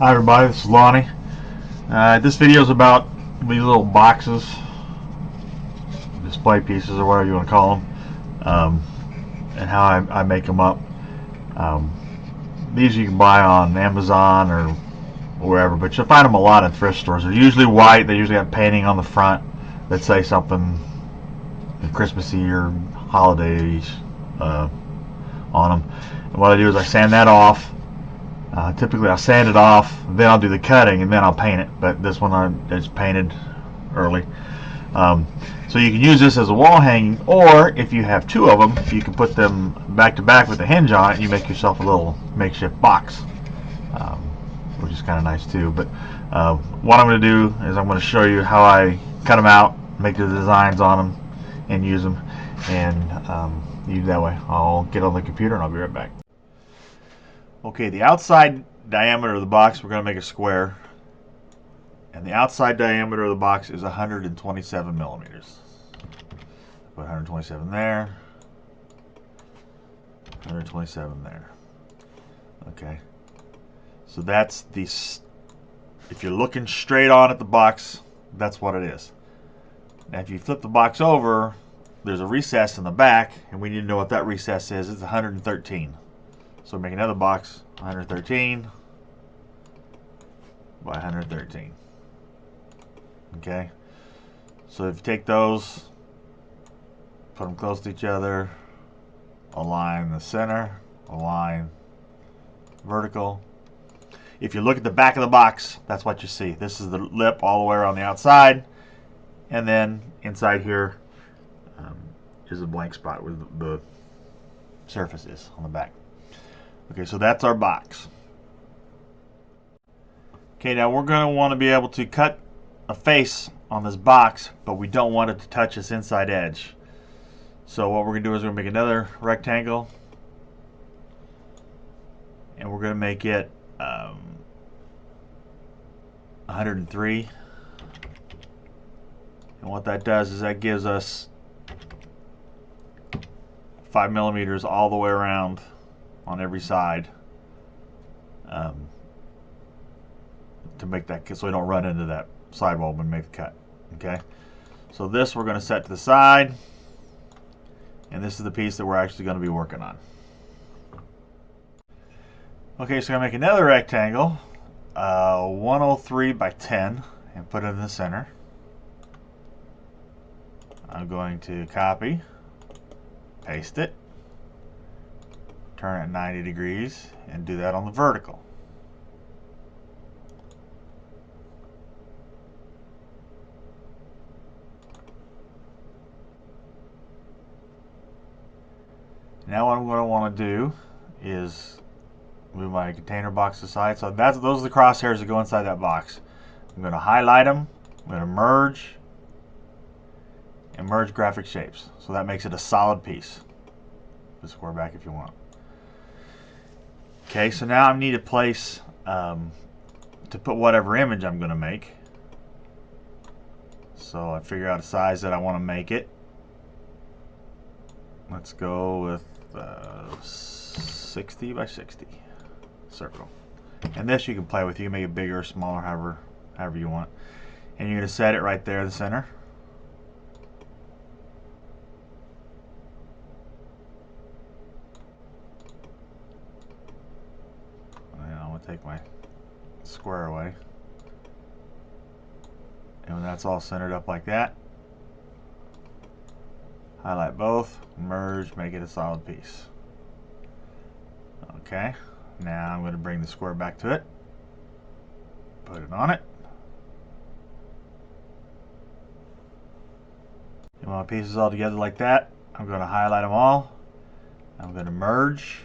Hi everybody, this is Lonnie. This video is about these little boxes, display pieces or whatever you want to call them, and how I make them up. Um, these you can buy on Amazon or wherever, but you'll find them a lot in thrift stores. They're usually white. They usually have painting on the front that say something Christmassy or holidays on them. And what I do is I sand that off. Typically I'll sand it off, then I'll do the cutting, and then I'll paint it. But this one is painted early. So you can use this as a wall hanging, or if you have two of them, you can put them back to back with a hinge on it, and you make yourself a little makeshift box, which is kind of nice too. But what I'm going to do is I'm going to show you how I cut them out, make the designs on them, and use them. And use that way. I'll get on the computer and I'll be right back. Okay, the outside diameter of the box, we're going to make a square. And the outside diameter of the box is 127 millimeters. Put 127 there. 127 there. Okay. So that's the, if you're looking straight on at the box, that's what it is. Now if you flip the box over, there's a recess in the back, and we need to know what that recess is. It's 113. So make another box, 113 by 113. Okay. So if you take those, put them close to each other, align the center, align vertical. If you look at the back of the box, that's what you see. This is the lip all the way around the outside, and then inside here is a blank spot where the surface is on the back. Okay, so that's our box. Okay, now we're going to want to be able to cut a face on this box, but we don't want it to touch this inside edge. So what we're going to do is we're going to make another rectangle, and we're going to make it 103. And what that does is that gives us 5 millimeters all the way around on every side, to make that, so we don't run into that sidewall when we make the cut. Okay, so this we're going to set to the side, and this is the piece that we're actually going to be working on. Okay, so I'm going to make another rectangle, 103 by 10, and put it in the center. I'm going to copy, paste it, turn it 90 degrees, and do that on the vertical. Now what I'm going to want to do is move my container box aside. So those are the crosshairs that go inside that box. I'm going to highlight them. I'm going to merge and merge graphic shapes. So that makes it a solid piece. Put square back if you want. Okay, so now I need a place to put whatever image I'm going to make. So I figure out a size that I want to make it. Let's go with 60 by 60 circle. And this you can play with. You can make it bigger or smaller, however you want. And you're going to set it right there in the center. And I'm going to take my square away. And when that's all centered up like that, highlight both, merge, make it a solid piece. Okay, now I'm going to bring the square back to it, put it on it. And when my pieces all together like that, I'm going to highlight them all. I'm going to merge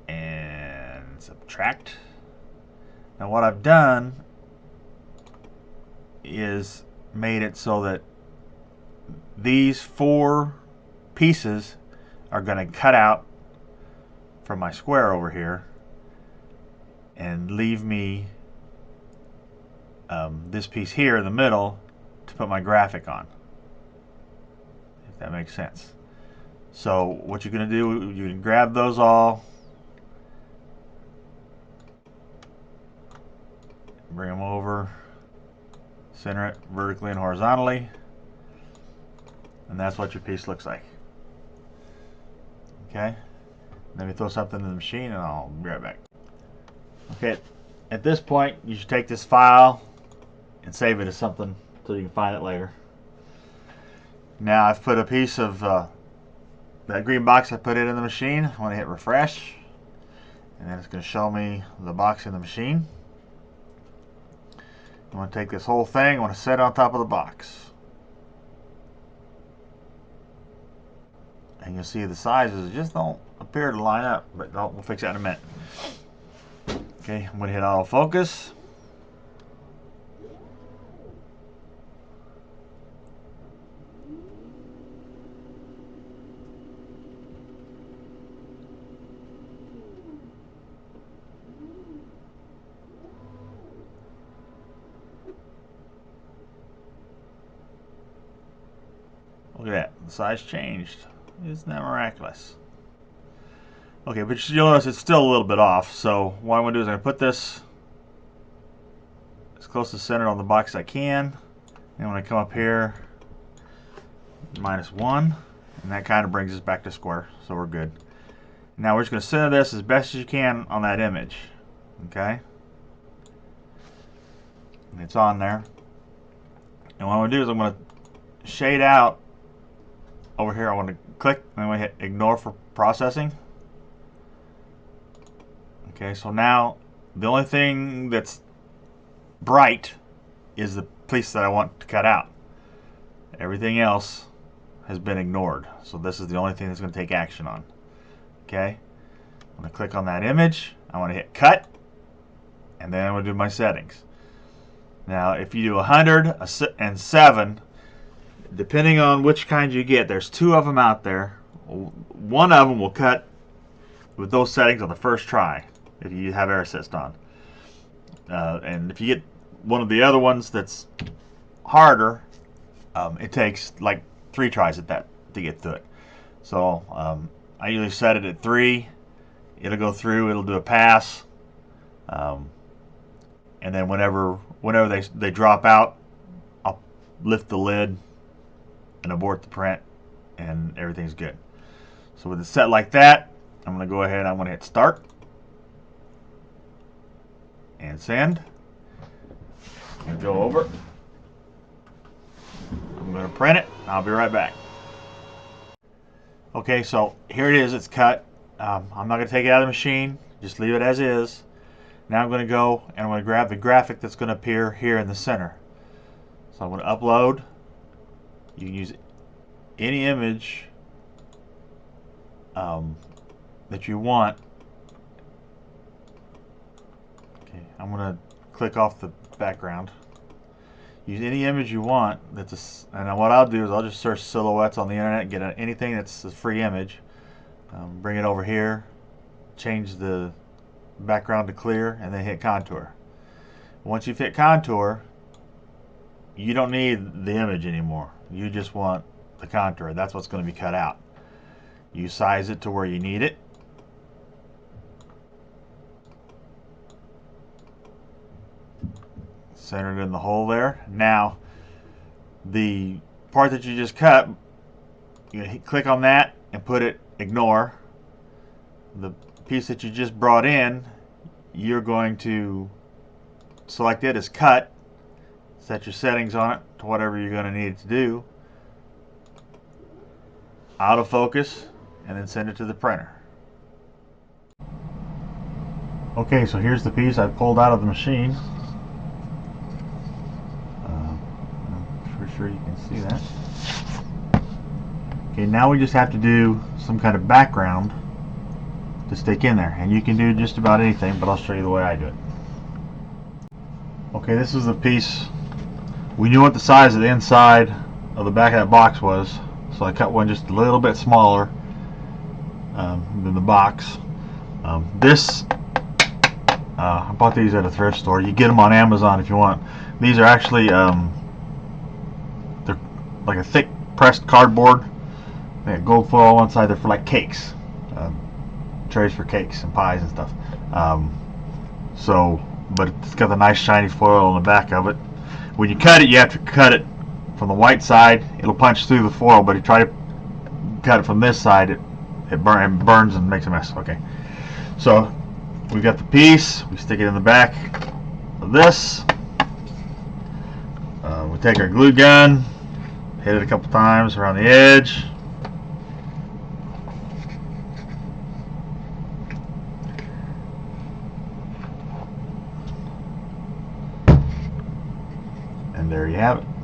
and subtract. Now what I've done is made it so that these 4 pieces are going to cut out from my square over here and leave me this piece here in the middle to put my graphic on, if that makes sense. So what you're going to do, you can grab those all, bring them over, center it vertically and horizontally, and that's what your piece looks like. Okay, let me throw something in the machine and I'll be right back. Okay, at this point you should take this file and save it as something so you can find it later. Now I've put a piece of that green box, I put it in the machine. I want to hit refresh, and then it's going to show me the box in the machine. I want to take this whole thing, I want to set it on top of the box. And you'll see the sizes just don't appear to line up, but we'll fix that in a minute. Okay, I'm going to hit autofocus. Look at that, the size changed. Isn't that miraculous? Okay, but you'll notice it's still a little bit off, so what I'm going to do is I'm going to put this as close to center on the box as I can. And when I come up here, -1, and that kind of brings us back to square, so we're good. Now we're just going to center this as best as you can on that image. Okay? And it's on there. And what I'm going to do is I'm going to shade out over here. I want to click and I'm going to hit ignore for processing. Okay, so now the only thing that's bright is the piece that I want to cut out. Everything else has been ignored. So this is the only thing that's going to take action on. Okay, I'm going to click on that image. I want to hit cut, and then I'm going to do my settings. Now, if you do 107, depending on which kind you get, there's 2 of them out there. One of them will cut with those settings on the first try if you have air assist on. And if you get one of the other ones that's harder, it takes like 3 tries at that to get through it. So I usually set it at 3. It'll go through, it'll do a pass, and then whenever they drop out, I'll lift the lid and abort the print, and everything's good. So with it set like that, I'm going to go ahead, I'm going to hit start and send. And go over. I'm going to print it. I'll be right back. Okay, so here it is. It's cut. I'm not going to take it out of the machine. Just leave it as is. Now I'm going to go and I'm going to grab the graphic that's going to appear here in the center. So I'm going to upload. You can use any image that you want. Okay, I'm going to click off the background. Use any image you want. And what I'll do is I'll just search silhouettes on the internet and get anything that's a free image. Bring it over here, change the background to clear, and then hit contour. Once you've hit contour, you don't need the image anymore. You just want the contour. That's what's going to be cut out. You size it to where you need it. Center it in the hole there. Now, the part that you just cut, you click on that and put it ignore. The piece that you just brought in, you're going to select it as cut, set your settings on it to whatever you're going to need it to do, autofocus, and then send it to the printer. Okay, so here's the piece I pulled out of the machine. I'm sure you can see that. Okay, now we just have to do some kind of background to stick in there, and you can do just about anything, but I'll show you the way I do it. Okay, this is the piece. We knew what the size of the inside of the back of that box was, so I cut one just a little bit smaller than the box. I bought these at a thrift store. You get them on Amazon if you want. These are actually they're like a thick pressed cardboard. They got gold foil on one side. They're for like cakes, trays for cakes and pies and stuff. So but it's got the nice shiny foil on the back of it. When you cut it, you have to cut it from the white side. It'll punch through the foil, but you try to cut it from this side, it burns and makes a mess. Okay, so we've got the piece. We stick it in the back of this. We take our glue gun, hit it a couple times around the edge. And there you have it.